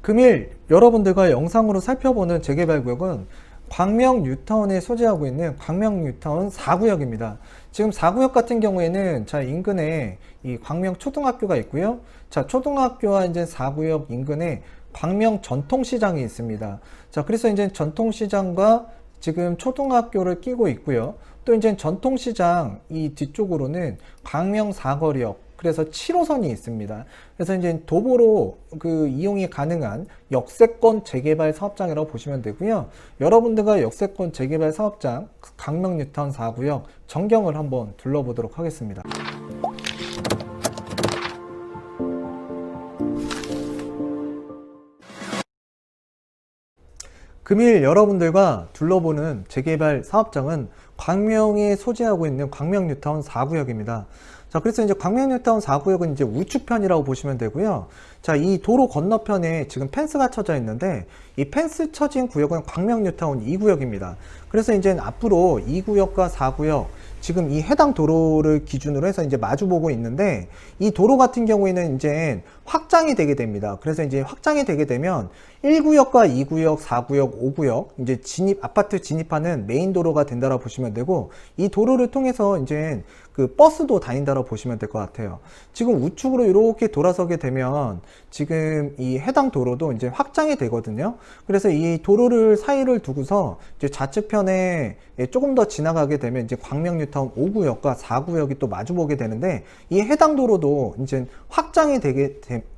금일 여러분들과 영상으로 살펴보는 재개발구역은 광명 뉴타운에 소재하고 있는 광명 뉴타운 4구역입니다. 지금 4구역 같은 경우에는 인근에 이 광명 초등학교가 있고요. 초등학교와 이제 4구역 인근에 광명 전통시장이 있습니다. 그래서 이제 전통시장과 지금 초등학교를 끼고 있고요. 또 이제 전통시장 이 뒤쪽으로는 광명 사거리역, 그래서 7호선이 있습니다. 그래서 이제 도보로 이용이 가능한 역세권 재개발 사업장이라고 보시면 되고요. 여러분들과 역세권 재개발 사업장 광명 뉴타운 4구역 전경을 한번 둘러보도록 하겠습니다. 금일 여러분들과 둘러보는 재개발 사업장은 광명에 소재하고 있는 광명 뉴타운 4구역입니다. 그래서 이제 광명 뉴타운 4구역은 이제 우측편이라고 보시면 되고요. 이 도로 건너편에 지금 펜스가 쳐져 있는데 이 펜스 쳐진 구역은 광명 뉴타운 2구역입니다. 그래서 이제 앞으로 2구역과 4구역 지금 이 해당 도로를 기준으로 해서 이제 마주보고 있는데 이 도로 같은 경우에는 이제 확장이 되게 됩니다. 그래서 이제 확장이 되게 되면 1구역과 2구역, 4구역, 5구역 이제 아파트 진입하는 메인 도로가 된다고 보시면 되고, 이 도로를 통해서 이제 버스도 다닌다고 보시면 될 것 같아요. 지금 우측으로 이렇게 돌아서게 되면 지금 이 해당 도로도 이제 확장이 되거든요. 그래서 이 도로를 사이를 두고서 이제 좌측편에 조금 더 지나가게 되면 이제 광명 뉴타운 5구역과 4구역이 또 마주보게 되는데, 이 해당 도로도 이제 확장이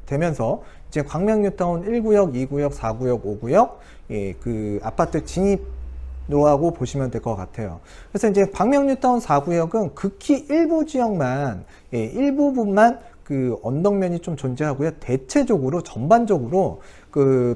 되면서 이제 광명 뉴타운 1구역, 2구역, 4구역, 5구역 아파트 진입로라고 보시면 될 것 같아요. 그래서 이제 광명 뉴타운 4구역은 극히 일부 지역만 일부분만 언덕면이 좀 존재하고요. 대체적으로 전반적으로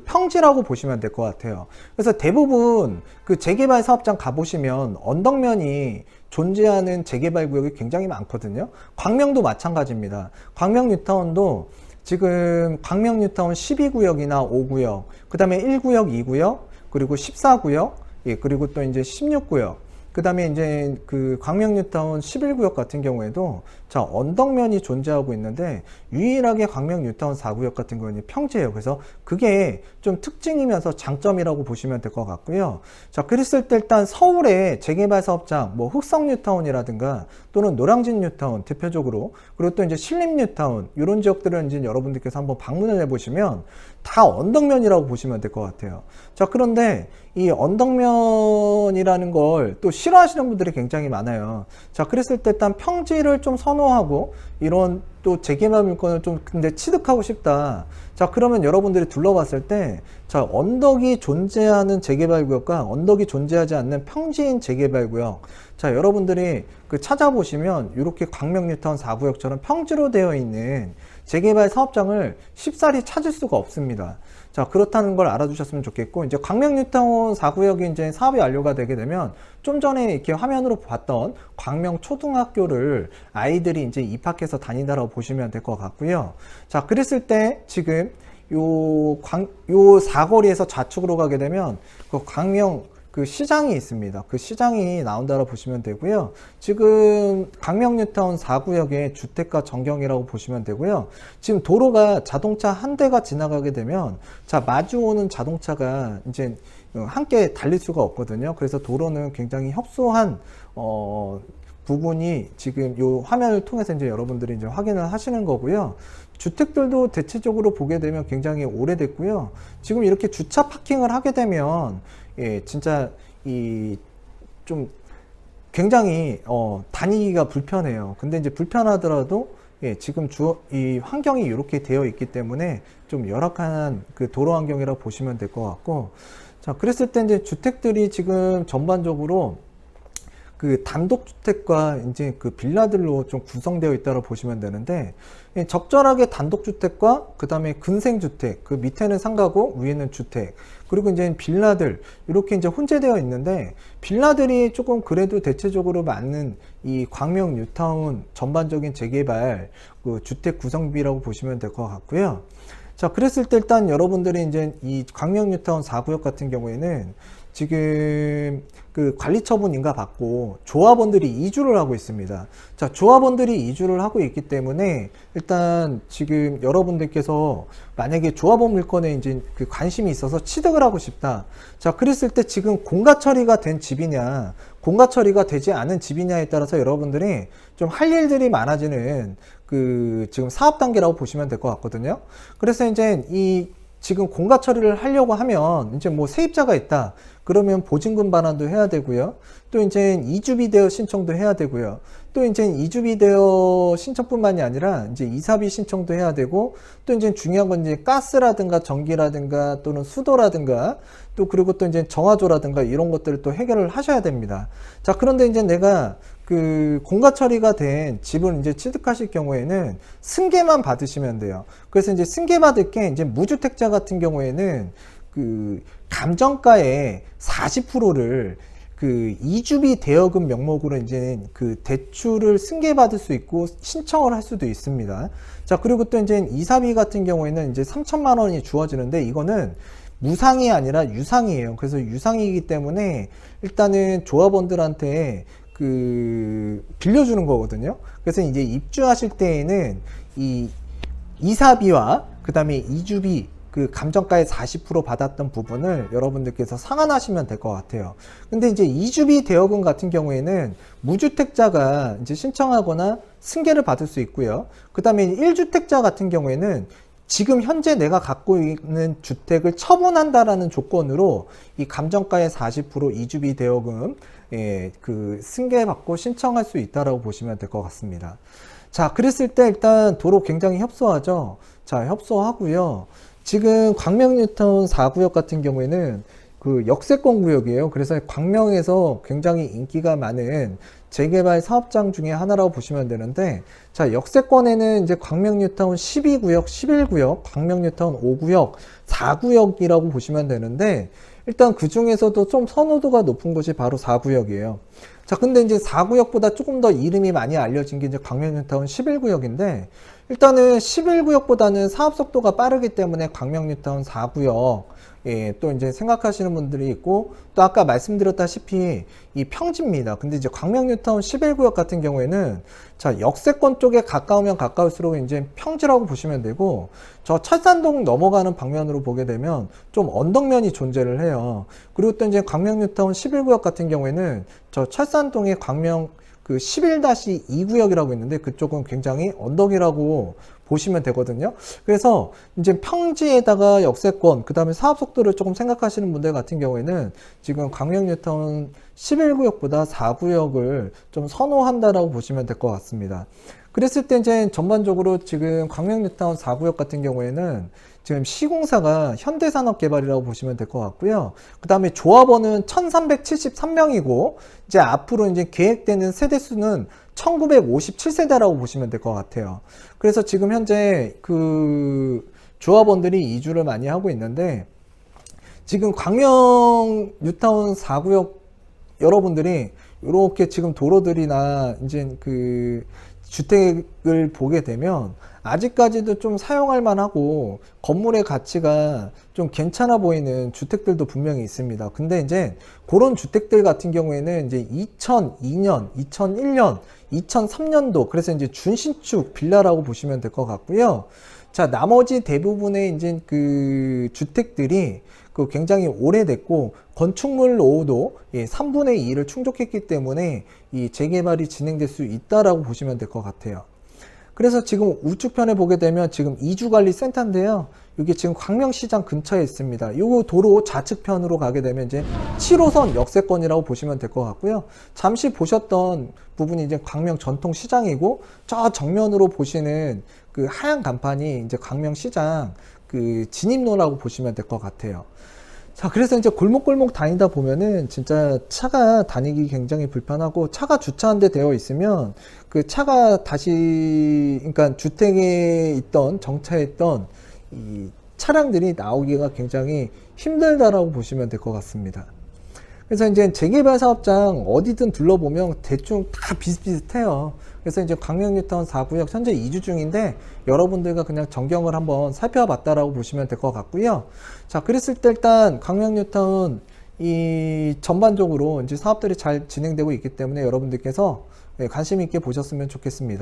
평지라고 보시면 될 것 같아요. 그래서 대부분 재개발 사업장 가보시면 언덕면이 존재하는 재개발 구역이 굉장히 많거든요. 광명도 마찬가지입니다. 광명 뉴타운도 지금 광명 뉴타운 12구역이나 5구역, 그 다음에 1구역, 2구역, 그리고 14구역, 그리고 또 이제 16구역, 그 다음에 이제 광명 뉴타운 11구역 같은 경우에도 언덕면이 존재하고 있는데, 유일하게 광명 뉴타운 4구역 같은 경우는 평지예요. 그래서 그게 좀 특징이면서 장점이라고 보시면 될 것 같고요. 그랬을 때 일단 서울의 재개발 사업장, 뭐 흑성 뉴타운이라든가 또는 노량진 뉴타운 대표적으로, 그리고 또 이제 신림 뉴타운, 이런 지역들은 이제 여러분들께서 한번 방문을 해보시면 다 언덕면이라고 보시면 될 것 같아요. 그런데 이 언덕면이라는 걸 또 싫어하시는 분들이 굉장히 많아요. 그랬을 때 일단 평지를 좀 선호하고 이런 또 재개발 물건을 좀 근데 취득하고 싶다. 그러면 여러분들이 둘러봤을 때 언덕이 존재하는 재개발 구역과 언덕이 존재하지 않는 평지인 재개발 구역, 여러분들이 찾아보시면 이렇게 광명 뉴타운 4구역처럼 평지로 되어 있는 재개발 사업장을 쉽사리 찾을 수가 없습니다. 그렇다는 걸 알아두셨으면 좋겠고, 이제 광명 뉴타운 4구역이 이제 사업이 완료가 되게 되면 좀 전에 이렇게 화면으로 봤던 광명 초등학교를 아이들이 이제 입학해서 다닌다라고 보시면 될 것 같고요. 그랬을 때 지금 요 사거리에서 좌측으로 가게 되면 광명 시장이 있습니다. 시장이 나온다고 보시면 되고요. 지금 광명 뉴타운 4구역의 주택가 전경이라고 보시면 되고요. 지금 도로가 자동차 한 대가 지나가게 되면 마주오는 자동차가 이제 함께 달릴 수가 없거든요. 그래서 도로는 굉장히 협소한 부분이 지금 이 화면을 통해서 이제 여러분들이 이제 확인을 하시는 거고요. 주택들도 대체적으로 보게 되면 굉장히 오래됐고요. 지금 이렇게 주차 파킹을 하게 되면 진짜 좀 굉장히 다니기가 불편해요. 근데 이제 불편하더라도 지금 이 환경이 이렇게 되어 있기 때문에 좀 열악한 도로 환경이라고 보시면 될 것 같고, 그랬을 때 이제 주택들이 지금 전반적으로 단독주택과 이제 빌라들로 좀 구성되어 있다고 보시면 되는데, 적절하게 단독주택과 그 다음에 근생주택, 밑에는 상가고 위에는 주택, 그리고 이제 빌라들 이렇게 이제 혼재되어 있는데, 빌라들이 조금 그래도 대체적으로 맞는 이 광명 뉴타운 전반적인 재개발 주택 구성비라고 보시면 될 것 같고요. 그랬을 때 일단 여러분들이 이제 이 광명 뉴타운 4구역 같은 경우에는 지금 그 관리처분 인가 받고 조합원들이 이주를 하고 있습니다. 자, 조합원들이 이주를 하고 있기 때문에 일단 지금 여러분들께서 만약에 조합원 물건에 이제 그 관심이 있어서 취득을 하고 싶다. 자, 그랬을 때 지금 공가 처리가 된 집이냐, 공가 처리가 되지 않은 집이냐에 따라서 여러분들이 좀 할 일들이 많아지는 그 지금 사업 단계라고 보시면 될 것 같거든요. 그래서 이제 이 지금 공가 처리를 하려고 하면 이제 뭐 세입자가 있다. 그러면 보증금 반환도 해야 되고요. 또 이제 이주비 대여 신청도 해야 되고요. 또 이제 이주비 대여 신청뿐만이 아니라 이제 이사비 신청도 해야 되고, 또 이제 중요한 건 이제 가스라든가 전기라든가 또는 수도라든가 또 그리고 또 이제 정화조라든가 이런 것들을 또 해결을 하셔야 됩니다. 자, 그런데 이제 내가 그 공가 처리가 된 집을 이제 취득하실 경우에는 승계만 받으시면 돼요. 그래서 이제 승계 받을 게 이제 무주택자 같은 경우에는 그 감정가의 40%를 그 이주비 대여금 명목으로 이제 그 대출을 승계받을 수 있고 신청을 할 수도 있습니다. 자, 그리고 또 이제 이사비 같은 경우에는 이제 3천만 원이 주어지는데 이거는 무상이 아니라 유상이에요. 그래서 유상이기 때문에 일단은 조합원들한테 그 빌려주는 거거든요. 그래서 이제 입주하실 때에는 이 이사비와 그 다음에 이주비 그 감정가의 40% 받았던 부분을 여러분들께서 상환하시면 될 것 같아요. 근데 이제 이주비 대여금 같은 경우에는 무주택자가 이제 신청하거나 승계를 받을 수 있고요. 그 다음에 1주택자 같은 경우에는 지금 현재 내가 갖고 있는 주택을 처분한다라는 조건으로 이 감정가의 40% 이주비 대여금 그 승계받고 신청할 수 있다라고 보시면 될 것 같습니다. 자, 그랬을 때 일단 도로 굉장히 협소하죠. 자, 협소하고요. 지금 광명 뉴타운 4구역 같은 경우에는 그 역세권 구역이에요. 그래서 광명에서 굉장히 인기가 많은 재개발 사업장 중에 하나라고 보시면 되는데, 자, 역세권에는 이제 광명 뉴타운 12구역, 11구역, 광명 뉴타운 5구역, 4구역이라고 보시면 되는데, 일단 그 중에서도 좀 선호도가 높은 곳이 바로 4구역이에요. 자, 근데 이제 4구역보다 조금 더 이름이 많이 알려진 게 이제 광명 뉴타운 11구역인데, 일단은 11구역보다는 사업 속도가 빠르기 때문에 광명 뉴타운 4구역, 또 이제 생각하시는 분들이 있고, 또 아까 말씀드렸다시피 이 평지입니다. 근데 이제 광명 뉴타운 11구역 같은 경우에는 자, 역세권 쪽에 가까우면 가까울수록 이제 평지라고 보시면 되고, 저 철산동 넘어가는 방면으로 보게 되면 좀 언덕면이 존재를 해요. 그리고 또 이제 광명 뉴타운 11구역 같은 경우에는 저 철산동의 광명 그 11-2구역이라고 있는데 그쪽은 굉장히 언덕이라고 보시면 되거든요. 그래서 이제 평지에다가 역세권, 그 다음에 사업 속도를 조금 생각하시는 분들 같은 경우에는 지금 광명 뉴타운 11구역보다 4구역을 좀 선호한다라고 보시면 될 것 같습니다. 그랬을 때 이제 전반적으로 지금 광명 뉴타운 4구역 같은 경우에는 지금 시공사가 현대산업개발이라고 보시면 될 것 같고요. 그 다음에 조합원은 1373명이고, 이제 앞으로 이제 계획되는 세대수는 1957세대라고 보시면 될 것 같아요. 그래서 지금 현재 그 조합원들이 이주를 많이 하고 있는데, 지금 광명 뉴타운 4구역 여러분들이 이렇게 지금 도로들이나 이제 그 주택을 보게 되면 아직까지도 좀 사용할 만하고 건물의 가치가 좀 괜찮아 보이는 주택들도 분명히 있습니다. 근데 이제 그런 주택들 같은 경우에는 이제 2002년, 2001년, 2003년도, 그래서 이제 준신축 빌라라고 보시면 될 것 같고요. 자, 나머지 대부분의 이제 그 주택들이 그 굉장히 오래됐고 건축물 노후도 3분의 2를 충족했기 때문에 이 재개발이 진행될 수 있다라고 보시면 될 것 같아요. 그래서 지금 우측편에 보게 되면 지금 이주관리센터인데요. 이게 지금 광명시장 근처에 있습니다. 이 도로 좌측편으로 가게 되면 이제 7호선 역세권이라고 보시면 될 것 같고요. 잠시 보셨던 부분이 이제 광명 전통시장이고, 저 정면으로 보시는 그 하얀 간판이 이제 광명시장 그 진입로라고 보시면 될 것 같아요. 자, 그래서 이제 골목골목 다니다 보면은 진짜 차가 다니기 굉장히 불편하고, 차가 주차 한 대 되어 있으면 그 차가 다시, 그러니까 주택에 있던, 정차했던 이 차량들이 나오기가 굉장히 힘들다라고 보시면 될 것 같습니다. 그래서 이제 재개발 사업장 어디든 둘러보면 대충 다 비슷비슷해요. 그래서 이제 광명 뉴타운 4구역 현재 이주 중인데 여러분들과 그냥 전경을 한번 살펴봤다라고 보시면 될 것 같고요. 자, 그랬을 때 일단 광명 뉴타운 이 전반적으로 이제 사업들이 잘 진행되고 있기 때문에 여러분들께서 관심 있게 보셨으면 좋겠습니다.